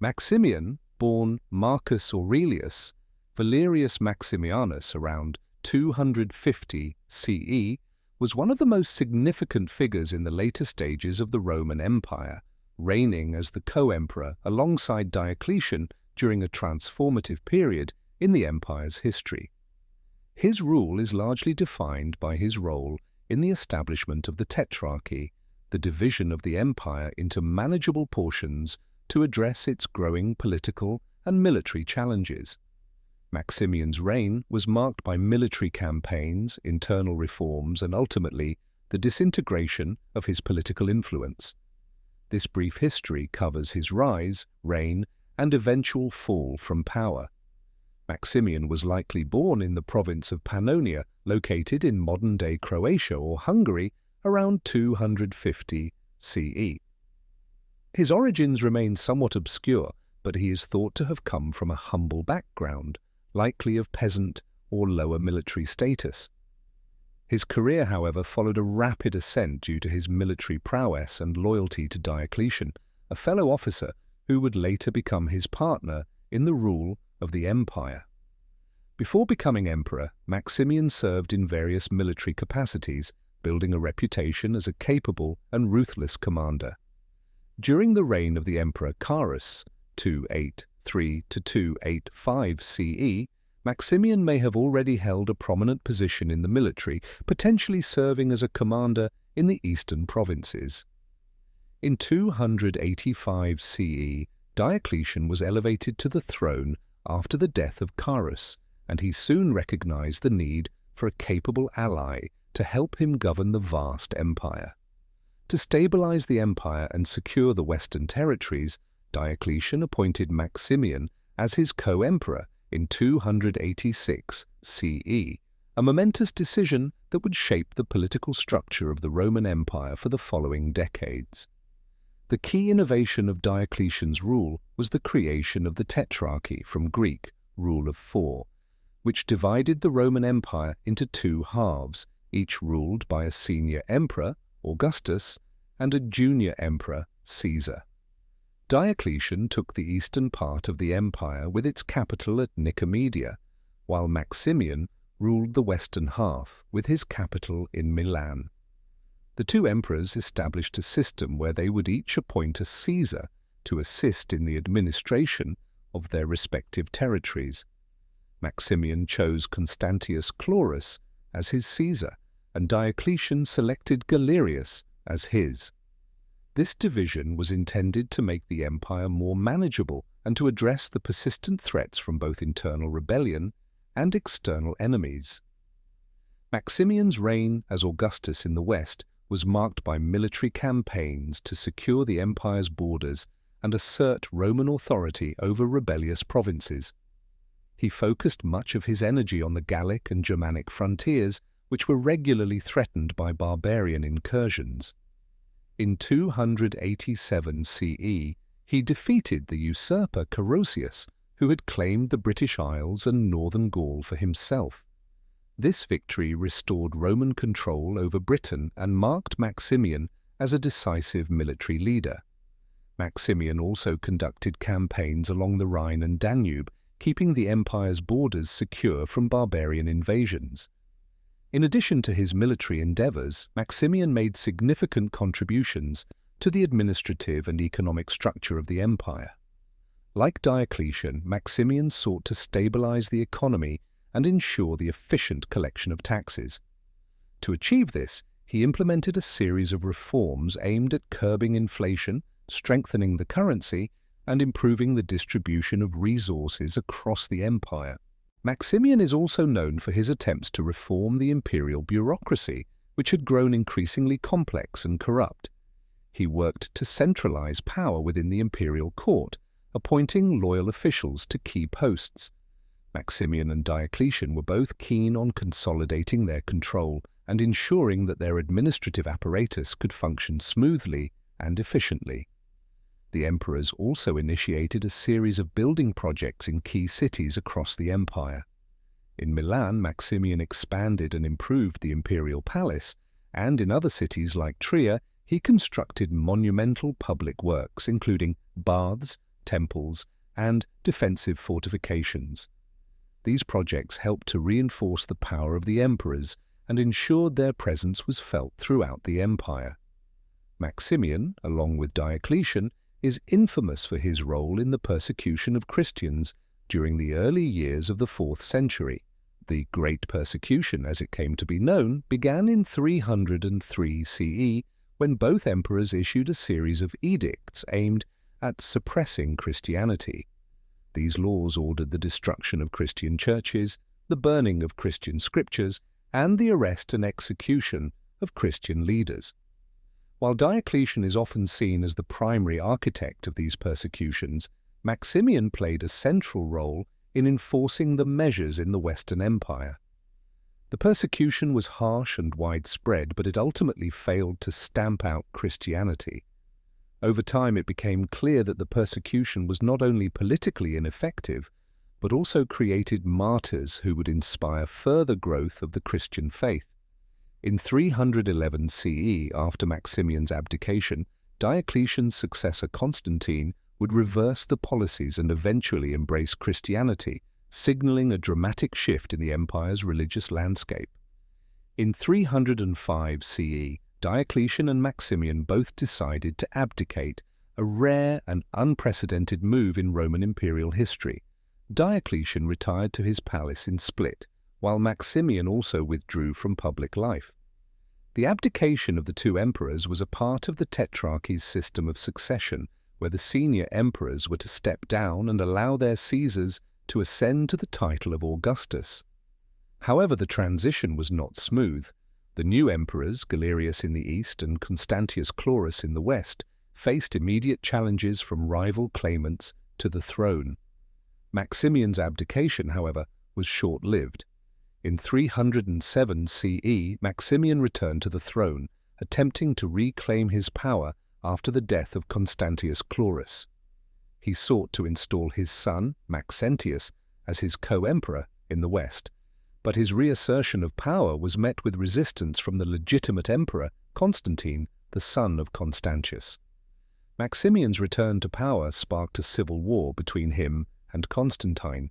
Maximian, born Marcus Aurelius Valerius Maximianus around 250 CE, was one of the most significant figures in the later stages of the Roman Empire, reigning as the co-emperor alongside Diocletian during a transformative period in the empire's history. His rule is largely defined by his role in the establishment of the Tetrarchy, the division of the empire into manageable portions to address its growing political and military challenges. Maximian's reign was marked by military campaigns, internal reforms, and ultimately the disintegration of his political influence. This brief history covers his rise, reign, and eventual fall from power. Maximian was likely born in the province of Pannonia, located in modern-day Croatia or Hungary, around 250 CE. His origins remain somewhat obscure, but he is thought to have come from a humble background, likely of peasant or lower military status. His career, however, followed a rapid ascent due to his military prowess and loyalty to Diocletian, a fellow officer who would later become his partner in the rule of the empire. Before becoming emperor, Maximian served in various military capacities, building a reputation as a capable and ruthless commander. During the reign of the emperor Carus, 283 to 285 CE, Maximian may have already held a prominent position in the military, potentially serving as a commander in the eastern provinces. In 285 CE, Diocletian was elevated to the throne after the death of Carus, and he soon recognized the need for a capable ally to help him govern the vast empire. To stabilize the empire and secure the western territories, Diocletian appointed Maximian as his co-emperor in 286 CE, a momentous decision that would shape the political structure of the Roman Empire for the following decades. The key innovation of Diocletian's rule was the creation of the Tetrarchy, from Greek, rule of four, which divided the Roman Empire into two halves, each ruled by a senior emperor, Augustus, and a junior emperor, Caesar. Diocletian took the eastern part of the empire with its capital at Nicomedia, while Maximian ruled the western half with his capital in Milan. The two emperors established a system where they would each appoint a Caesar to assist in the administration of their respective territories. Maximian chose Constantius Chlorus as his Caesar, and Diocletian selected Galerius as his. This division was intended to make the empire more manageable and to address the persistent threats from both internal rebellion and external enemies. Maximian's reign as Augustus in the west was marked by military campaigns to secure the empire's borders and assert Roman authority over rebellious provinces. He focused much of his energy on the Gallic and Germanic frontiers, which were regularly threatened by barbarian incursions. In 287 CE, he defeated the usurper Carausius, who had claimed the British Isles and northern Gaul for himself. This victory restored Roman control over Britain and marked Maximian as a decisive military leader. Maximian also conducted campaigns along the Rhine and Danube, keeping the empire's borders secure from barbarian invasions. In addition to his military endeavors, Maximian made significant contributions to the administrative and economic structure of the empire. Like Diocletian, Maximian sought to stabilize the economy and ensure the efficient collection of taxes. To achieve this, he implemented a series of reforms aimed at curbing inflation, strengthening the currency, and improving the distribution of resources across the empire. Maximian is also known for his attempts to reform the imperial bureaucracy, which had grown increasingly complex and corrupt. He worked to centralize power within the imperial court, appointing loyal officials to key posts. Maximian and Diocletian were both keen on consolidating their control and ensuring that their administrative apparatus could function smoothly and efficiently. The emperors also initiated a series of building projects in key cities across the empire. In Milan, Maximian expanded and improved the imperial palace, and in other cities like Trier, he constructed monumental public works, including baths, temples, and defensive fortifications. These projects helped to reinforce the power of the emperors and ensured their presence was felt throughout the empire. Maximian, along with Diocletian, is infamous for his role in the persecution of Christians during the early years of the 4th century. The Great Persecution, as it came to be known, began in 303 CE, when both emperors issued a series of edicts aimed at suppressing Christianity. These laws ordered the destruction of Christian churches, the burning of Christian scriptures, and the arrest and execution of Christian leaders. While Diocletian is often seen as the primary architect of these persecutions, Maximian played a central role in enforcing the measures in the Western Empire. The persecution was harsh and widespread, but it ultimately failed to stamp out Christianity. Over time, it became clear that the persecution was not only politically ineffective, but also created martyrs who would inspire further growth of the Christian faith. In 311 CE, after Maximian's abdication, Diocletian's successor Constantine would reverse the policies and eventually embrace Christianity, signaling a dramatic shift in the empire's religious landscape. In 305 CE, Diocletian and Maximian both decided to abdicate, a rare and unprecedented move in Roman imperial history. Diocletian retired to his palace in Split, while Maximian also withdrew from public life. The abdication of the two emperors was a part of the Tetrarchy's system of succession, where the senior emperors were to step down and allow their Caesars to ascend to the title of Augustus. However, the transition was not smooth. The new emperors, Galerius in the east and Constantius Chlorus in the west, faced immediate challenges from rival claimants to the throne. Maximian's abdication, however, was short-lived. In 307 CE, Maximian returned to the throne, attempting to reclaim his power after the death of Constantius Chlorus. He sought to install his son, Maxentius, as his co-emperor in the west, but his reassertion of power was met with resistance from the legitimate emperor, Constantine, the son of Constantius. Maximian's return to power sparked a civil war between him and Constantine.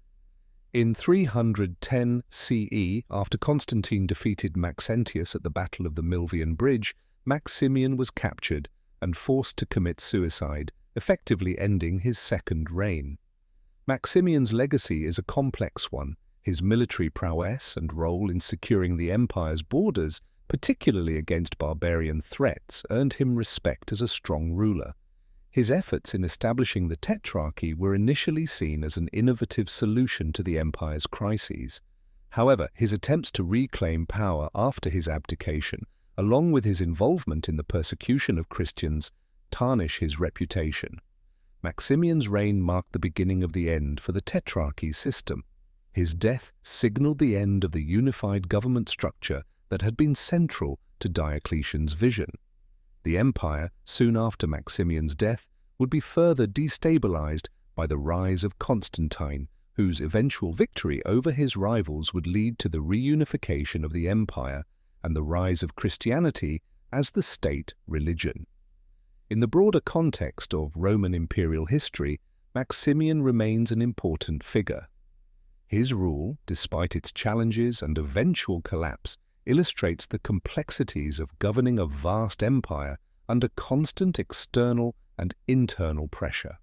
In 310 CE, after Constantine defeated Maxentius at the Battle of the Milvian Bridge, Maximian was captured and forced to commit suicide, effectively ending his second reign. Maximian's legacy is a complex one. His military prowess and role in securing the empire's borders, particularly against barbarian threats, earned him respect as a strong ruler. His efforts in establishing the Tetrarchy were initially seen as an innovative solution to the empire's crises. However, his attempts to reclaim power after his abdication, along with his involvement in the persecution of Christians, tarnish his reputation. Maximian's reign marked the beginning of the end for the Tetrarchy system. His death signaled the end of the unified government structure that had been central to Diocletian's vision. The empire, soon after Maximian's death, would be further destabilized by the rise of Constantine, whose eventual victory over his rivals would lead to the reunification of the empire and the rise of Christianity as the state religion. In the broader context of Roman imperial history, Maximian remains an important figure. His rule, despite its challenges and eventual collapse, illustrates the complexities of governing a vast empire under constant external and internal pressure.